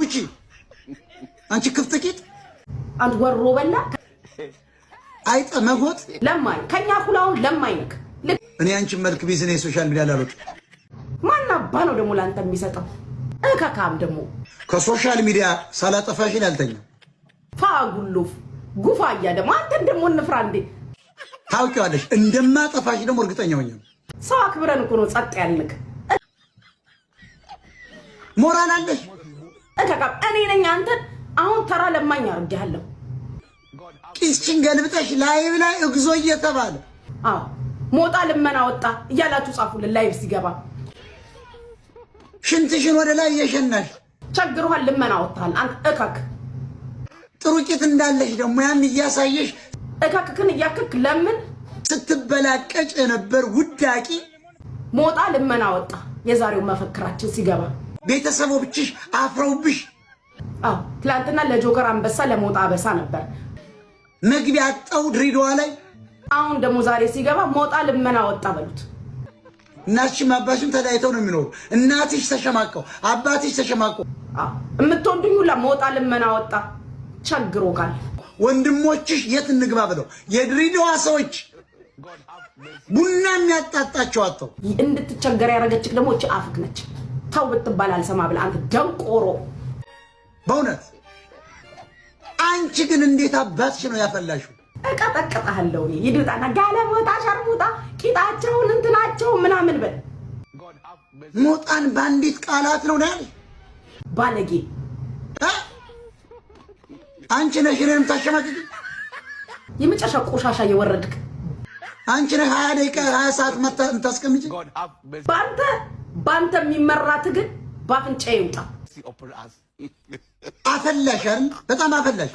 ሙቺ አንቺ ክፍትቂት አንተ ወሮ በላ አይጠ መጎት ለማኝ ከኛ ኩላውን ለማኝ ነክ እኔ አንቺ መልክ ቢዝነስ ሶሻል ሚዲያ ላሉት ማን አባ ነው ደሞ ላንተ የሚሰጠው እካካም ደሞ ከሶሻል ሚዲያ ሳላጠፋሽን አልተኛም ፋጉሉፍ ጉፋያ ደሞ አንተ ደሞ እንፍራ እንዴ ታውቂዋለሽ እንደማጠፋሽ ደሞ እርግጠኛ ሆኜ ሰው አክብረን እኮ ነው ጸጥ ያልንክ ሞራል አለሽ እካካም እኔ ነኝ አንተ አሁን ተራ ለማኝ አርጋለሁ ቂስችን ገልብጠሽ ላይቭ ላይ እግዞ እየተባለ አዎ ሞጣ ልመና ወጣ እያላችሁ ጻፉልን ላይቭ ሲገባ ሽንትሽን ወደ ላይ እየሸናሽ ቸግሩሃል ልመና ወጣል አንተ እካክ ጥሩ ቂት እንዳለሽ ደሞ ያን እያሳየሽ እካክክን እያከክ ለምን ስትበላቀጭ የነበር ውዳቂ ሞጣ ልመና ወጣ የዛሬው መፈክራችን ሲገባ ቤተሰቦችሽ አፍረውብሽ አዎ ትላንትና ለጆከር አንበሳ ለሞጣ አበሳ ነበር መግቢያ አጣው ድሬዳዋ ላይ አሁን ደሞ ዛሬ ሲገባ ሞጣ ልመና ወጣ በሉት እናትሽም አባትሽም ተለያይተው ነው የሚኖሩ እናትሽ ተሸማቀው አባትሽ ተሸማቀው እምትወዱኝ ሁላ ሞጣ ልመና ወጣ ቸግሮካል ወንድሞችሽ የት እንግባ ብለው የድሬዳዋ ሰዎች ቡና የሚያጣጣቸው አጥተው እንድትቸገር ያረጋችክ ደሞ እቺ አፍክ ነች ታው ብትባል አልሰማ ብለ አንተ ደንቆሮ በእውነት አንቺ ግን እንዴት አባትሽ ነው ያፈላሽው እቀጠቅጣለሁ እኔ ይድጣና ጋለሞታ ሸርሙጣ ቂጣቸውን እንትናቸው ምናምን በል ሞጣን ባንዲት ቃላት ነው ያለ ባለጌ አንቺ ነሽ እኔንም ታሸማቅቂ የመጨረሻ ቆሻሻ የወረድክ አንቺ ነህ 20 ደቂቃ 20 ሰዓት መታ እንታስቀምጪ ባንተ የሚመራት ግን ባፍንጫ ይውጣ አፈላሽ አይደል በጣም አፈላሽ